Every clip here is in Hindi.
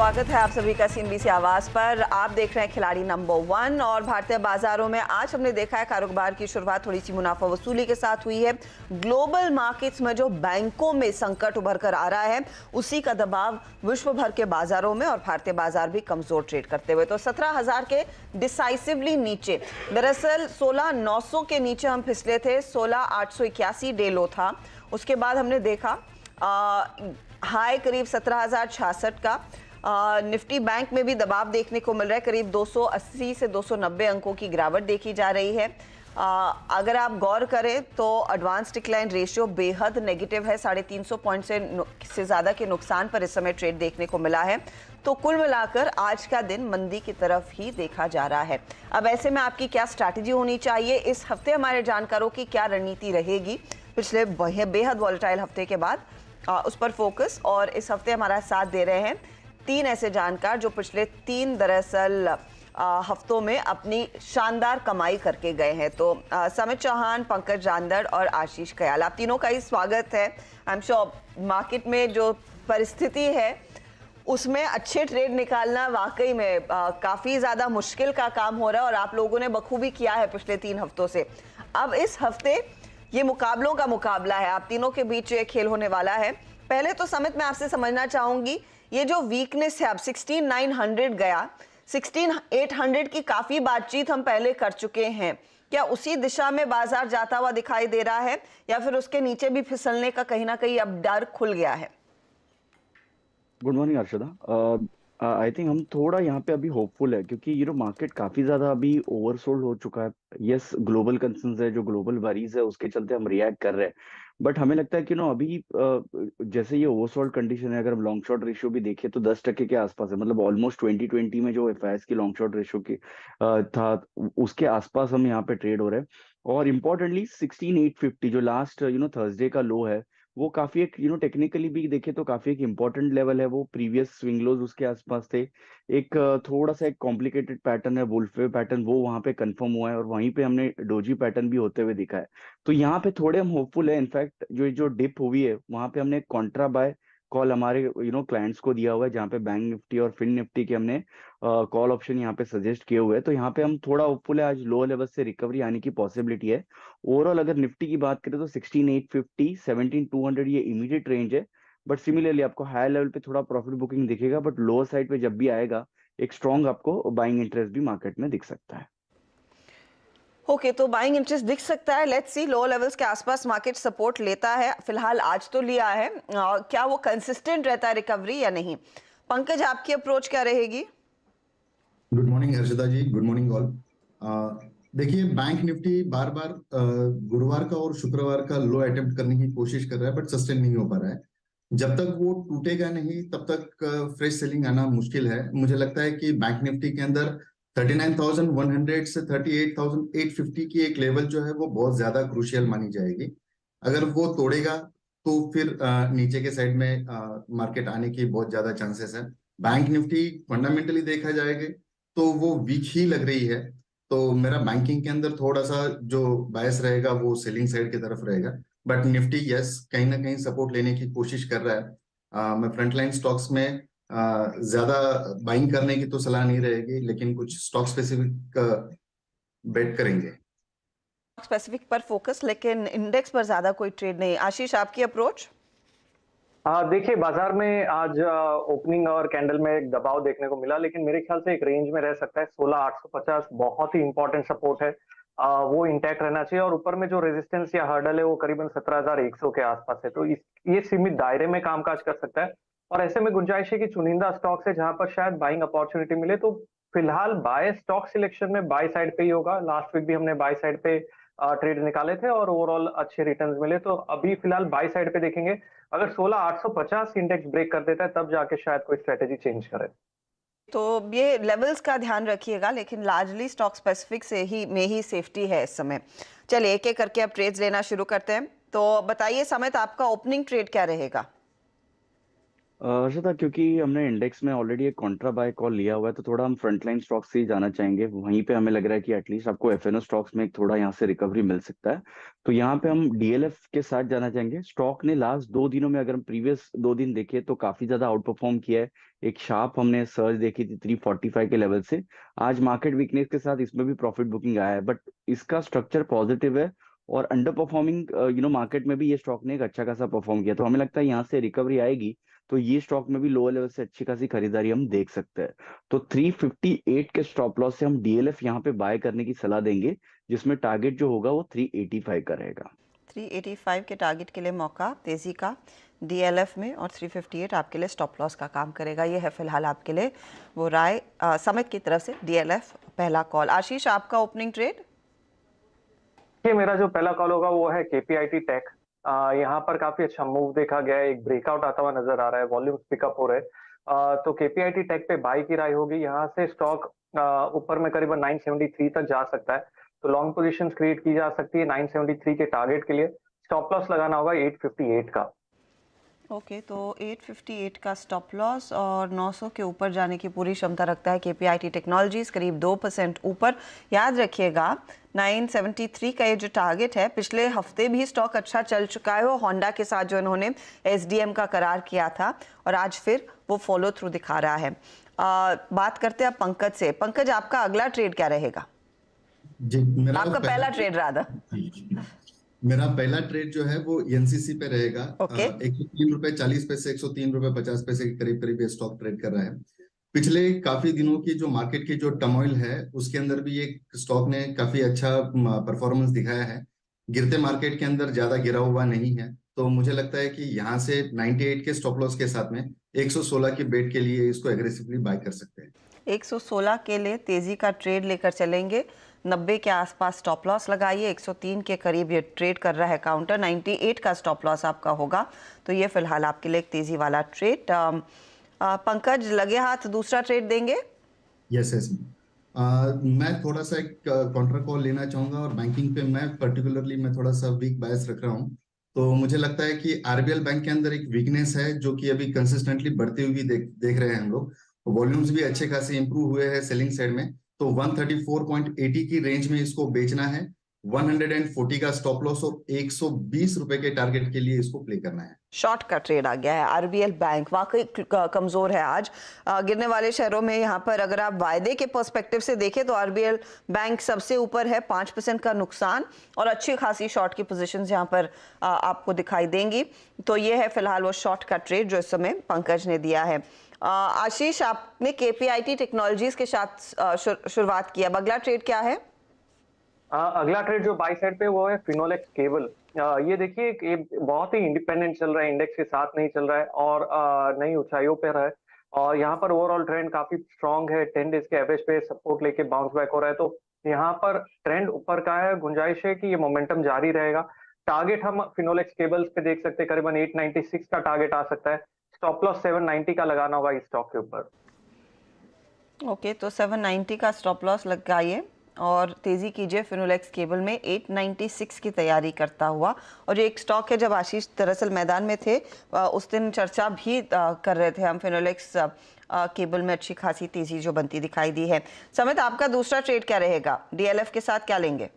स्वागत है आप सभी का सीएनबीसी आवाज पर। आप देख रहे हैं खिलाड़ी नंबर 1 और भारतीय बाजारों में आज हमने देखा है कारोबार की शुरुआत थोड़ी सी मुनाफा वसूली के साथ हुई है। ग्लोबल मार्केट्स में जो बैंकों में संकट उभर कर आ रहा है उसी का दबाव विश्व भर के बाजारों में और भारतीय बाजार भी कमजोर ट्रेड करते हुए तो 17,000 के डिसाइसिवली नीचे, दरअसल 16,900 के नीचे हम फिसले थे। 16,881 डे लो था। उसके बाद हमने देखा हाई करीब 17,066 का। निफ्टी बैंक में भी दबाव देखने को मिल रहा है, करीब 280 से 290 अंकों की गिरावट देखी जा रही है। अगर आप गौर करें तो एडवांस डिक्लाइन रेशियो बेहद नेगेटिव है, 350 पॉइंट से ज़्यादा के नुकसान पर इस समय ट्रेड देखने को मिला है। तो कुल मिलाकर आज का दिन मंदी की तरफ ही देखा जा रहा है। अब ऐसे में आपकी क्या स्ट्रैटेजी होनी चाहिए, इस हफ्ते हमारे जानकारों की क्या रणनीति रहेगी पिछले बेहद वॉलेटाइल हफ्ते के बाद, उस पर फोकस। और इस हफ्ते हमारा साथ दे रहे हैं 3 ऐसे जानकार जो पिछले 3 दरअसल हफ्तों में अपनी शानदार कमाई करके गए हैं। तो समित चौहान, पंकज जानदड़ और आशीष कयाल, आप तीनों का ही स्वागत है। आई एम श्योर मार्केट में जो परिस्थिति है उसमें अच्छे ट्रेड निकालना वाकई में काफ़ी ज़्यादा मुश्किल का काम हो रहा है और आप लोगों ने बखूबी किया है पिछले 3 हफ्तों से। अब इस हफ्ते ये मुकाबलों का मुकाबला है, आप तीनों के बीच ये खेल होने वाला है। पहले तो समित मैं आपसे समझना चाहूंगी, ये जो वीकनेस है अब 16,900 गया, 16,800 की काफी बातचीत हम पहले कर चुके हैं, क्या उसी दिशा में बाजार जाता हुआ दिखाई दे रहा है या फिर उसके नीचे भी फिसलने का कहीं ना कहीं अब डर खुल गया है? Good morning Arshada. I think हम थोड़ा यहाँ पे अभी होपफुल है क्योंकि ये मार्केट काफी ज्यादा अभी ओवरसोल्ड हो चुका है। यस, ग्लोबल कंसर्न्स है, जो ग्लोबल वरीज है उसके चलते हम रिएक्ट कर रहे हैं। बट हमें लगता है कि अभी जैसे ये ओवरसोल्ड कंडीशन है, अगर हम लॉन्ग शॉर्ट रेशियो भी देखें तो 10% के आसपास है। मतलब ऑलमोस्ट 2020 में जो एफआईएस की लॉन्ग शॉर्ट रेशियो की था उसके आसपास हम यहाँ पे ट्रेड हो रहे हैं। और इम्पोर्टेंटली 16,850 जो लास्ट थर्सडे का लो है वो काफी एक टेक्निकली भी देखे तो काफी एक इम्पोर्टेंट लेवल है। वो प्रीवियस स्विंग लोज उसके आसपास थे। एक थोड़ा सा एक कॉम्प्लिकेटेड पैटर्न है, वुल्फे पैटर्न, वो वहां पे कंफर्म हुआ है और वहीं पे हमने डोजी पैटर्न भी होते हुए दिखा है। तो यहाँ पे थोड़े हम होपफुल है। इनफैक्ट जो जो डिप हुई है वहां पे हमने कॉन्ट्रा बाय कॉल हमारे क्लाइंट्स को दिया हुआ है, जहाँ पे बैंक निफ्टी और फिन निफ्टी के हमने कॉल ऑप्शन यहाँ पे सजेस्ट किए हुए हैं। तो यहाँ पे हम थोड़ा होपफुल है, आज लो लेवल से रिकवरी आने की पॉसिबिलिटी है। ओवरऑल अगर निफ्टी की बात करें तो 16,850 17,200 ये इमीडिएट रेंज है। बट सिमिलरली आपको हायर लेवल पे थोड़ा प्रॉफिट बुकिंग दिखेगा, बट लोअर साइड पे जब भी आएगा एक स्ट्रॉन्ग आपको बाइंग इंटरेस्ट भी मार्केट में दिख सकता है। ओके, तो बाइंग इंटरेस्ट दिख सकता है। लेट्स सी, लो लेवल्स के आसपास मार्केट सपोर्ट लेता है, फिलहाल आज तो लिया है। क्या वो कंसिस्टेंट रहता है रिकवरी या नहीं? पंकज, आपकी अप्रोच क्या रहेगी? गुड मॉर्निंग हर्षदा जी, गुड मॉर्निंग ऑल। देखिए, बैंक निफ्टी बार बार गुरुवार का और शुक्रवार का लो अटेम्प्ट करने की कोशिश कर रहा है बट सस्टेन नहीं हो पा रहा है। जब तक वो टूटेगा नहीं तब तक फ्रेश सेलिंग आना मुश्किल है। मुझे लगता है कि बैंक निफ्टी के अंदर 39,100 से 38,850 की एक लेवल जो है वो बहुत ज्यादा क्रूशियल मानी जाएगी। अगर वो तोड़ेगा तो फिर नीचे के साइड में मार्केट आने की बहुत ज्यादा चांसेस है। बैंक निफ्टी फंडामेंटली देखा जाएगा तो वो वीक ही लग रही है। तो मेरा बैंकिंग के अंदर थोड़ा सा जो बायस रहेगा वो सेलिंग साइड की तरफ रहेगा। बट निफ्टी यस कहीं ना कहीं सपोर्ट लेने की कोशिश कर रहा है। मैं फ्रंटलाइन स्टॉक्स में ज्यादा बाइंग करने की तो सलाह नहीं रहेगी, लेकिन कुछ स्टॉक स्पेसिफिक बेट करेंगे। स्पेसिफिक पर फोकस, लेकिन इंडेक्स पर ज्यादा कोई ट्रेड नहीं। आशीष, आपकी अप्रोच? देखिए, बाजार में आज ओपनिंग और कैंडल में एक दबाव देखने को मिला, लेकिन मेरे ख्याल से एक रेंज में रह सकता है। 16,850 बहुत ही इंपॉर्टेंट सपोर्ट है, वो इंटैक्ट रहना चाहिए। और ऊपर में जो रेजिस्टेंस या हर्डल है वो करीबन 17,100 के आसपास है। तो ये सीमित दायरे में कामकाज कर सकता है और ऐसे में गुंजाइश है कि चुनिंदा स्टॉक्स है जहां पर शायद बाइंग अपॉर्चुनिटी मिले। तो फिलहाल बाय स्टॉक सिलेक्शन में बाय साइड पे ही होगा। लास्ट वीक भी हमने बाय साइड पे ट्रेड निकाले थे और ओवरऑल अच्छे रिटर्न्स मिले। तो अभी फिलहाल बाय साइड पे देखेंगे। अगर 16,850 इंडेक्स ब्रेक कर देता है तब जाके शायद कोई स्ट्रेटेजी चेंज करे। तो ये लेवल्स का ध्यान रखिएगा, लेकिन लार्जली स्टॉक स्पेसिफिक से ही में ही सेफ्टी है इस समय। चलिए एक एक करके अब ट्रेड्स लेना शुरू करते हैं। तो बताइए समित, आपका ओपनिंग ट्रेड क्या रहेगा? अर्षदा, क्योंकि हमने इंडेक्स में ऑलरेडी एक कॉन्ट्रा बाय कॉल लिया हुआ है तो थोड़ा हम फ्रंटलाइन स्टॉक्स से ही जाना चाहेंगे। वहीं पे हमें लग रहा है कि एटलीस्ट आपको एफएनओ स्टॉक्स में एक थोड़ा यहाँ से रिकवरी मिल सकता है। तो यहाँ पे हम डीएलएफ के साथ जाना चाहेंगे। स्टॉक ने लास्ट 2 दिनों में, अगर हम प्रीवियस 2 दिन देखें तो काफी ज्यादा आउट परफॉर्म किया है। एक शार्प हमने सर्ज देखी थी 345 के लेवल से। आज मार्केट वीकनेस के साथ इसमें भी प्रॉफिट बुकिंग आया है, बट इसका स्ट्रक्चर पॉजिटिव है और अंडर परफॉर्मिंग मार्केट में भी ये स्टॉक ने एक अच्छा खासा परफॉर्म किया। तो हमें लगता है यहाँ से रिकवरी आएगी तो ये स्टॉक में भी लोअर लेवल से अच्छी खासी खरीदारी हम देख सकते हैं। तो 358 के स्टॉप लॉस से हम डीएलएफ यहाँ पे बाय करने की सलाह देंगे, जिसमें टारगेट जो होगा वो 385 का रहेगा। 385 के टारगेट के लिए मौका तेजी का डीएलएफ में, और 358 आपके लिए स्टॉप लॉस का काम करेगा। ये है फिलहाल आपके लिए वो राय समित की तरफ से। डीएलएफ पहला कॉल। आशीष, आपका ओपनिंग ट्रेड? ये मेरा जो पहला कॉल होगा वो है केपीआईटी टेक। यहाँ पर काफी अच्छा मूव देखा गया है, एक ब्रेकआउट आता हुआ नजर आ रहा है, वॉल्यूम्स पिकअप हो रहे हैं। तो केपीआईटी टेक पे बाई की राय होगी। यहाँ से स्टॉक ऊपर में करीबन 973 तक जा सकता है, तो लॉन्ग पोजीशन क्रिएट की जा सकती है 973 के टारगेट के लिए। स्टॉप लॉस लगाना होगा 858 का। ओके, तो 858 का स्टॉप लॉस और 900 के ऊपर जाने की पूरी क्षमता रखता है केपीआईटी टेक्नोलॉजीज, करीब 2% ऊपर। याद रखिएगा 973 का ये जो टारगेट है, पिछले हफ्ते भी स्टॉक अच्छा चल चुका है वो होंडा के साथ जो इन्होंने एसडीएम का करार किया था, और आज फिर वो फॉलो थ्रू दिखा रहा है। बात करते हैं अब पंकज से। पंकज, आपका अगला ट्रेड क्या रहेगा? जी, आपका पहला ट्रेड राधा। मेरा पहला ट्रेड जो है वो एनसीसी पे रहेगा। ओके। 103 रुपए 40 पैसे, 103 रुपए 50 पैसे के करीब करीब ये स्टॉक ट्रेड कर रहा है। पिछले काफी दिनों की जो मार्केट की जो टर्मोइल है उसके अंदर भी ये स्टॉक ने काफी अच्छा परफॉर्मेंस दिखाया है। गिरते मार्केट के अंदर ज्यादा गिरा हुआ नहीं है, तो मुझे लगता है कि यहाँ से 98 के स्टॉप लॉस के साथ में 116 के बेट के लिए इसको एग्रेसिवली बाय कर सकते हैं। 116 के लिए तेजी का ट्रेड लेकर चलेंगे। 90 के आसपास स्टॉप लॉस लगाइए। 103 के करीब ये ट्रेड कर रहा है काउंटर। 98 का स्टॉप लॉस आपका होगा। तो ये फिलहाल आपके लिए एक तेजी वाला ट्रेड। पंकज, लगे हाथ दूसरा ट्रेड देंगे? Yes yes. मैं थोड़ा सा एक काउंटर कॉल लेना चाहूंगा, और बैंकिंग पे मैं पर्टिकुलरली मैं थोड़ा सा वीक बायस रख रहा हूँ। तो मुझे लगता है कि आरबीएल बैंक के अंदर एक वीकनेस है जो कि अभी कंसिस्टेंटली बढ़ती हुई देख रहे हैं हम लोग। वॉल्यूम्स भी अच्छे खासे इंप्रूव हुए हैं सेलिंग साइड में। तो 134.80 की रेंज में इसको बेचना है। 140 का स्टॉप लॉस और 120 रुपए के टारगेट के लिए इसको प्ले करना है। शॉर्ट का ट्रेड आ गया है। आरबीएल बैंक वाकई कमजोर है आज। गिरने वाले शहरों में यहाँ पर अगर आप वायदे के पर्सपेक्टिव से देखें तो आरबीएल बैंक सबसे ऊपर है, 5% का नुकसान और अच्छी खासी शॉर्ट की पोजीशंस यहाँ पर आपको दिखाई देंगी। तो ये है फिलहाल वो शॉर्ट का ट्रेड जो इस समय पंकज ने दिया है। आशीष, आपने केपीआईटी टेक्नोलॉजीज के साथ शुरुआत किया। अगला ट्रेड क्या है? अगला ट्रेड जो बाई साइड पे वो है फिनोलेक्स केबल। ये देखिए ये बहुत ही इंडिपेंडेंट चल रहा है, इंडेक्स के साथ नहीं चल रहा है और नई ऊंचाइयों पे रहा है। और यहाँ पर ओवरऑल ट्रेंड काफी स्ट्रांग है, 10 डेज के एवरेज पे सपोर्ट लेके बाउंस बैक हो रहा है। तो यहाँ पर ट्रेंड ऊपर का है, गुंजाइश है कि ये मोमेंटम जारी रहेगा। टारगेट हम फिनोलेक्स केबल्स पे देख सकते हैं, करीबन 896 का टारगेट आ सकता है। स्टॉप लॉस 790 का लगाना होगा इस स्टॉक के ऊपर। ओके, तो 790 का स्टॉप लॉस लगाइए और तेजी कीजिए फिनोलेक्स केबल में 896 की तैयारी करता हुआ। और ये एक स्टॉक है, जब आशीष दरअसल मैदान में थे उस दिन चर्चा भी कर रहे थे हम। फिनोलेक्स केबल में अच्छी खासी तेजी जो बनती दिखाई दी है। समित, आपका दूसरा ट्रेड क्या रहेगा? डीएलएफ के साथ क्या लेंगे?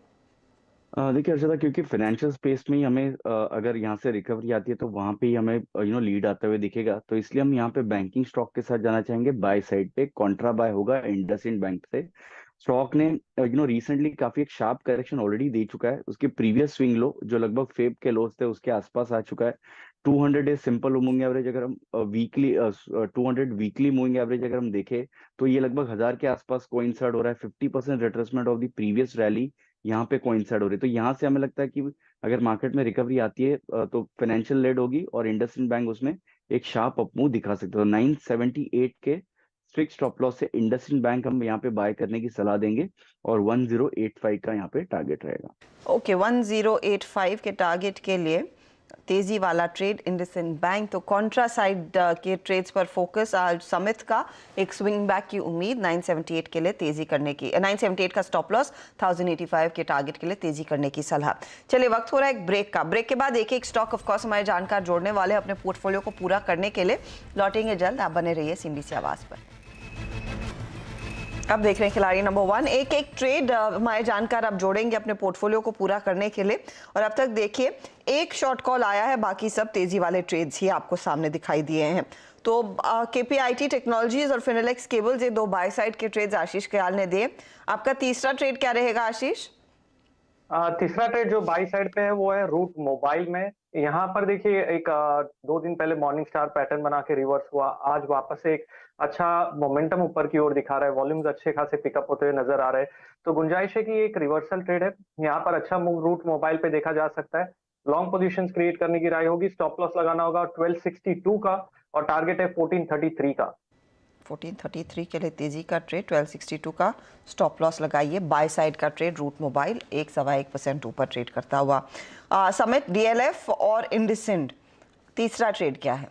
देखिए अर्षदा, क्योंकि फाइनेंशियल स्पेस में ही हमें अगर यहाँ से रिकवरी आती है तो वहां पे ही हमें लीड आता हुए दिखेगा। तो इसलिए हम यहाँ पे बैंकिंग स्टॉक के साथ जाना चाहेंगे। बाय साइड पे कॉन्ट्रा बाय होगा इंडसइंड बैंक से। स्टॉक ने रिसेंटली काफी एक शार्प करेक्शन ऑलरेडी दे चुका है। उसके प्रीवियस स्विंग लो जो लगभग फेब के लोस थे उसके आसपास आ चुका है। 200 डे सिंपल मूविंग एवरेज अगर हम वीकली 200 वीकली मूविंग एवरेज अगर हम देखें तो ये लगभग 1000 के आसपास कोइंसाइड हो रहा है। 50% retracement of the previous rally यहाँ पे कोइंसाइड हो रही है। तो यहाँ से हमें लगता है कि अगर मार्केट में रिकवरी आती है तो फाइनेंशियल लेड होगी और इंडसइंड बैंक उसमें एक शार्प अप मूव दिखा सकते हो। 978 के स्ट्रिक्ट स्टॉप लॉस से इंडसइंड बैंक हम यहाँ पे बाय करने की सलाह देंगे और 1085 का यहाँ पे टारगेट रहेगा। ओके, 1085 के टारगेट के लिए तेजी वाला ट्रेड इंडसइंड बैंक। तो कॉन्ट्रा साइड के ट्रेड्स पर फोकस आज समित का, एक स्विंग बैक की उम्मीद 978 के लिए तेजी करने की, 978 का स्टॉप लॉस, 1085 के टारगेट के लिए तेजी करने की सलाह। चलिए वक्त हो रहा है एक ब्रेक का। ब्रेक के बाद एक एक स्टॉक ऑफ कोर्स हमारे जानकार जोड़ने वाले अपने पोर्टफोलियो को पूरा करने के लिए। लौटेंगे जल्द, आप बने रहिए CNBC आवाज पर। अब देख रहे हैं खिलाड़ी नंबर 1। एक एक ट्रेड हमारे जानकार अब जोड़ेंगे अपने पोर्टफोलियो को पूरा करने के लिए। और अब तक देखिए एक शॉर्ट कॉल आया है, बाकी सब तेजी वाले ट्रेड्स ही आपको सामने दिखाई दिए हैं। तो KPIT टेक्नोलॉजीज और फिनोलेक्स केबल्स, ये दो बाय साइड के ट्रेड्स आशीष कयाल ने दिए। आपका तीसरा ट्रेड क्या रहेगा आशीष? तीसरा ट्रेड जो बाई साइड पे है वो है रूट मोबाइल में। यहाँ पर देखिए एक 2 दिन पहले मॉर्निंग स्टार पैटर्न बना के रिवर्स हुआ, आज वापस से एक अच्छा मोमेंटम ऊपर की ओर दिखा रहा है, वॉल्यूम्स अच्छे खासे पिकअप होते हुए नजर आ रहे हैं। तो गुंजाइश है कि एक रिवर्सल ट्रेड है, यहाँ पर अच्छा मूव रूट मोबाइल पे देखा जा सकता है। लॉन्ग पोजीशंस क्रिएट करने की राय होगी, स्टॉप लॉस लगाना होगा 1262 का और टारगेट है 1433 का। 1433 के लिए तेजी का ट्रेड, 1262 का स्टॉप लॉस लगाइए। बाय साइड का ट्रेड रूट मोबाइल 1.1% ऊपर ट्रेड करता हुआ। समिट, DLF और इंडसइंड, तीसरा ट्रेड क्या है?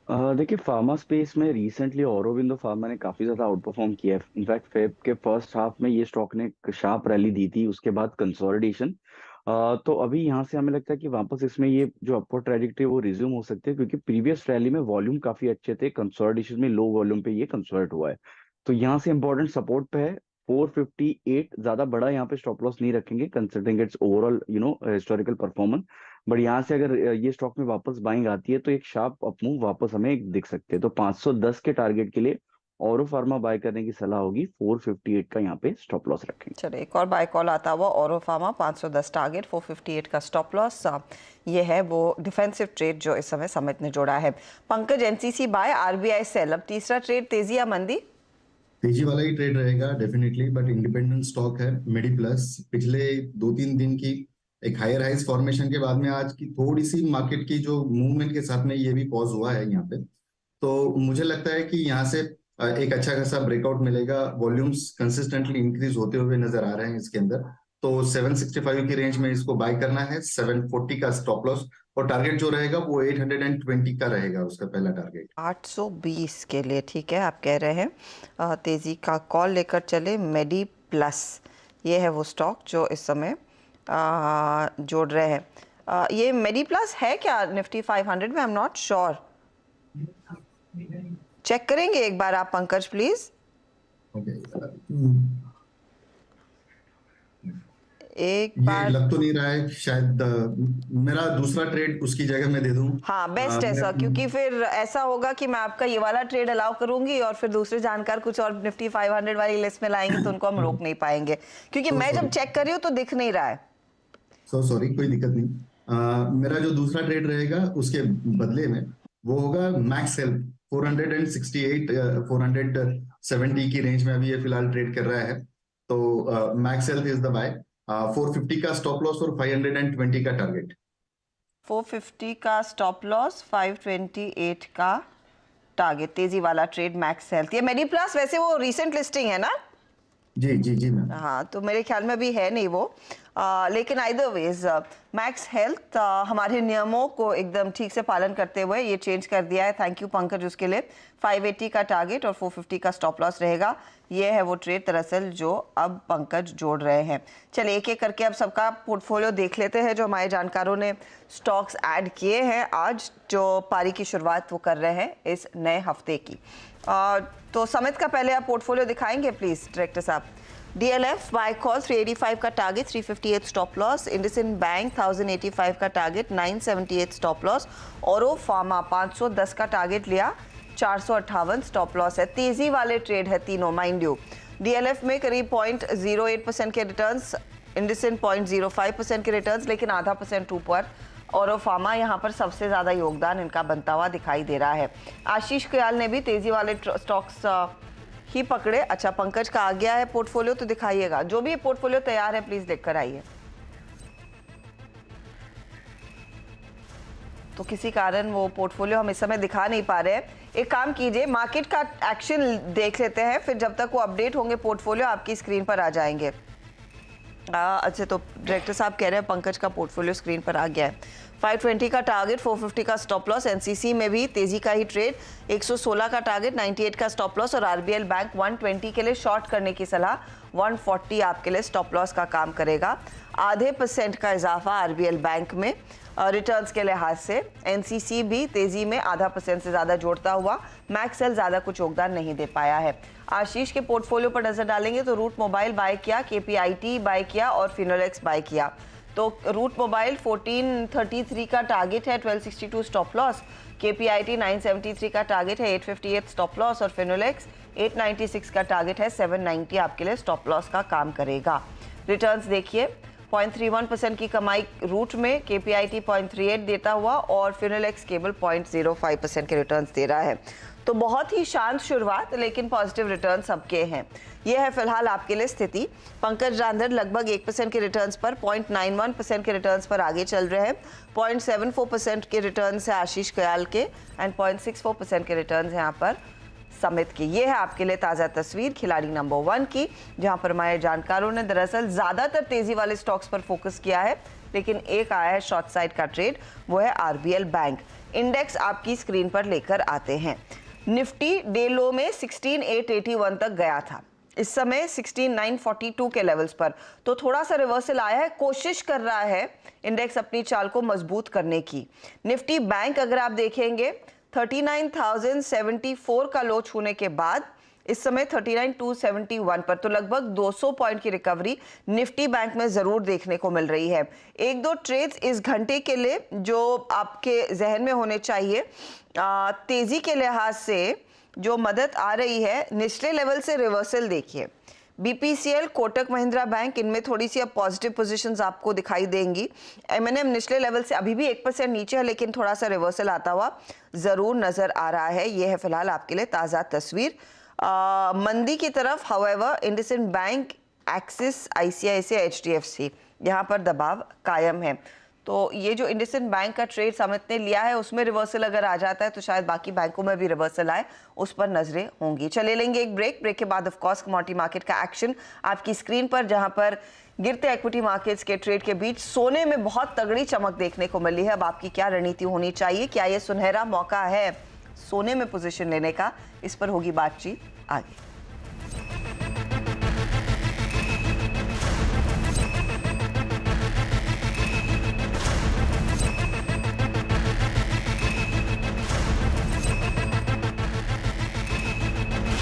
देखिए फार्मा स्पेस में रिसेंटली औरोबिंदो फार्मा ने काफी ज्यादा आउट परफॉर्म किया है। इनफैक्ट फेब के फर्स्ट हाफ में ये स्टॉक ने शार्प रैली दी थी, उसके बाद कंसोलिडेशन। तो अभी यहाँ से हमें लगता है कि वापस इसमें ये जो अपवर्ड ट्रैजेक्टरी वो रिज्यूम हो सकती है, क्योंकि प्रीवियस रैली में वॉल्यूम काफी अच्छे थे, कंसोलिडेशन में लो वॉल्यूम पे ये कंसोलिडेट हुआ है। तो यहाँ से इंपॉर्टेंट सपोर्ट पे है 458। ज्यादा बड़ा यहाँ पे स्टॉप लॉस नहीं रखेंगे considering it's overall historical performance. But यहाँ से अगर ये स्टॉक में वापस बाइंग आती है तो एक शार्प अप मूव वापस हमें दिख सकते हैं। तो 510 के टारगेट के लिए औरो फार्मा बाय करने की सलाह होगी, 458 का यहाँ पे स्टॉप लॉस रखेंगे। चलिए एक और बाय कॉल आता हुआ, औरो फार्मा 510 टारगेट, 458 का स्टॉप लॉस। ये है वो डिफेंसिव ट्रेड जो इस समय समित ने जोड़ा है। Pankaj, NCC buy, RBI sell. अब तीसरा ट्रेड तेजी या मंदी? तेजी वाला ही ट्रेड रहेगा डेफिनेटली, बट इंडिपेंडेंट स्टॉक है मेडिप्लस। पिछले 2-3 दिन की एक हायर हाइज फॉर्मेशन के बाद में आज की थोड़ी सी मार्केट की जो मूवमेंट के साथ में ये भी पॉज हुआ है यहाँ पे। तो मुझे लगता है कि यहाँ से एक अच्छा खासा ब्रेकआउट मिलेगा। वॉल्यूम्स कंसिस्टेंटली इंक्रीज होते हुए नजर आ रहे हैं इसके अंदर। तो 765 की रेंज में इसको बाय करना है, 740 का स्टॉप लॉस, और टारगेट जो रहेगा वो 820 का रहेगा, उसका पहला टारगेट 820 के लिए। ठीक है, आप कह रहे हैं तेजी का कॉल लेकर चले। मेडी प्लस, ये है वो स्टॉक जो इस समय जोड़ रहे हैं। ये मेडी प्लस है क्या निफ्टी 500 में? I am not sure, check करेंगे एक बार आप पंकज प्लीज। एक बार लग तो नहीं रहा है, शायद मेरा दूसरा ट्रेड उसकी जगह मैं दे दूं। हाँ बेस्ट है सर, क्योंकि फिर ऐसा होगा कि मैं आपका ये वाला ट्रेड अलाउ करूंगी और फिर दूसरे जानकार कुछ और निफ्टी 500 वाली लिस्ट में लाएंगे तो उनको हम रोक नहीं पाएंगे, क्योंकि मैं जब चेक कर रही हूँ तो दिख नहीं रहा है। सॉरी, कोई दिक्कत नहीं। मेरा जो दूसरा ट्रेड रहेगा उसके बदले में वो होगा मैक्स हेल्थ। 468 470 की रेंज में अभी ये फिलहाल ट्रेड कर रहा है। तो Max Health is the buy, 450 का स्टॉप लॉस और 520 का टारगेट। 450 का स्टॉप लॉस, 528 का टारगेट, तेजी वाला ट्रेड मैक्स हेल्थ। ये मेडी प्लस वैसे वो रीसेंट लिस्टिंग है ना? जी जी जी मैम। हाँ, तो मेरे ख्याल में भी है नहीं वो, लेकिन आइदर वेज मैक्स हेल्थ हमारे नियमों को एकदम ठीक से पालन करते हुए ये चेंज कर दिया है। थैंक यू पंकज उसके लिए। 580 का टारगेट और 450 का स्टॉप लॉस रहेगा। ये है वो ट्रेड दरअसल जो अब पंकज जोड़ रहे हैं। चलिए एक एक करके अब सबका पोर्टफोलियो देख लेते हैं जो हमारे जानकारों ने स्टॉक्स ऐड किए हैं आज, जो पारी की शुरुआत वो कर रहे हैं इस नए हफ्ते की। तो समित का पहले आप पोर्टफोलियो दिखाएंगे प्लीज डायरेक्टर साहब। DLF बाय कॉल 385 का target, 358 stop loss. IndusInd bank 1085 का टारगेट, 978 स्टॉप लॉस। औरो फार्मा 510 का टारगेट लिया, 458 स्टॉप लॉस है। तेजी वाले ट्रेड है तीनों माइंड यू। DLF में करीब 0.08% के रिटर्न्स, इंडसइंड 0.05% के रिटर्न्स, लेकिन आधा % ऊपर। और फार्मा यहाँ पर सबसे ज़्यादा योगदान इनका बनता हुआ दिखाई दे रहा है। आशीष कयाल ने भी तेजी वाले स्टॉक्स ही पकड़े। अच्छा, पंकज का आ गया है पोर्टफोलियो, तो दिखाइएगा। जो भी पोर्टफोलियो तैयार है प्लीज लेकर आइए। तो किसी कारण वो पोर्टफोलियो हम इस समय दिखा नहीं पा रहे हैं। एक काम कीजिए, मार्केट का एक्शन देख लेते हैं, फिर जब तक वो अपडेट होंगे पोर्टफोलियो आपकी स्क्रीन पर आ जाएंगे। अच्छा, तो डायरेक्टर साहब कह रहे हैं पंकज का पोर्टफोलियो स्क्रीन पर आ गया है। 520 का टारगेट, 450 का स्टॉप लॉस। एनसीसी में भी तेजी का ही ट्रेड, 116 का टारगेट, 98 का स्टॉप लॉस और आरबीएल बैंक 120 के लिए शॉर्ट करने की सलाह, 140 आपके लिए स्टॉप लॉस का काम करेगा। आधे % का इजाफा आरबीएल बैंक में रिटर्न्स के लिहाज से। एनसीसी भी तेजी में आधा % से ज्यादा जोड़ता हुआ, मैक्सेल ज्यादा कुछ योगदान नहीं दे पाया है। आशीष के पोर्टफोलियो पर नजर डालेंगे तो रूट मोबाइल बाय किया, केपीआईटी बाय किया और फिनोलेक्स बाय किया। तो रूट मोबाइल 1433 का टारगेट है, 1262 स्टॉप लॉस। केपीआईटी 973 का टारगेट है, 858 स्टॉप लॉस और फिनोलेक्स 896 का टारगेट है, 790 आपके लिए स्टॉप लॉस का काम करेगा। रिटर्न्स देखिए, 0.31% की कमाई रूट में, केपीआईटी 0.38 देता हुआ और फिनोलेक्स केवल 0.05% के रिटर्न्स दे रहा है। तो बहुत ही शांत शुरुआत, लेकिन पॉजिटिव रिटर्न सबके हैं। यह है फिलहाल आपके लिए स्थिति। पंकज रांधर लगभग 1% के रिटर्न्स पर, 0.91% के रिटर्न्स पर आगे चल रहे हैं। 0.74% के रिटर्न है आशीष कयाल के एंड 0.64% के रिटर्न है यहाँ पर समित की। ये है आपके लिए ताज़ा तस्वीर खिलाड़ी नंबर 1 की, जहां पर हमारे जानकारों ने दरअसल ज़्यादातर तेजी वाले स्टॉक्स पर फोकस किया है, लेकिन एक आया है शॉर्ट साइड का ट्रेड, वो है आरबीएल बैंक। इंडेक्स आपकी स्क्रीन पर लेकर आते हैं। निफ्टी डे लो में 16881 तक गया था, इस समय 16942 के लेवल्स पर, तो थोड़ा सा रिवर्सल आया है। कोशिश कर रहा है इंडेक्स अपनी चाल को मजबूत करने की। निफ्टी बैंक अगर आप देखेंगे 39,074 का लो छूने के बाद इस समय 39,271 पर, तो लगभग 200 पॉइंट की रिकवरी निफ्टी बैंक में जरूर देखने को मिल रही है। एक दो ट्रेड्स इस घंटे के लिए जो आपके जहन में होने चाहिए, तेजी के लिहाज से जो मदद आ रही है, निचले लेवल से रिवर्सल देखिए। बीपीसीएल, कोटक महिंद्रा बैंक, इनमें थोड़ी सी अब पॉजिटिव पोजीशंस आपको दिखाई देंगी। एमएनएम निचले लेवल से अभी भी 1% नीचे है, लेकिन थोड़ा सा रिवर्सल आता हुआ जरूर नजर आ रहा है। यह है फिलहाल आपके लिए ताज़ा तस्वीर। मंदी की तरफ however IndusInd bank, axis, ICICI, HDFC, यहाँ पर दबाव कायम है। तो ये जो इंडसइंड बैंक का ट्रेड समित ने लिया है, उसमें रिवर्सल अगर आ जाता है तो शायद बाकी बैंकों में भी रिवर्सल आए, उस पर नजरें होंगी। चले लेंगे एक ब्रेक के बाद ऑफ कोर्स कमोडिटी मार्केट का एक्शन आपकी स्क्रीन पर, जहां पर गिरते इक्विटी मार्केट्स के ट्रेड के बीच सोने में बहुत तगड़ी चमक देखने को मिली है। अब आपकी क्या रणनीति होनी चाहिए, क्या ये सुनहरा मौका है सोने में पोजीशन लेने का, इस पर होगी बातचीत आगे।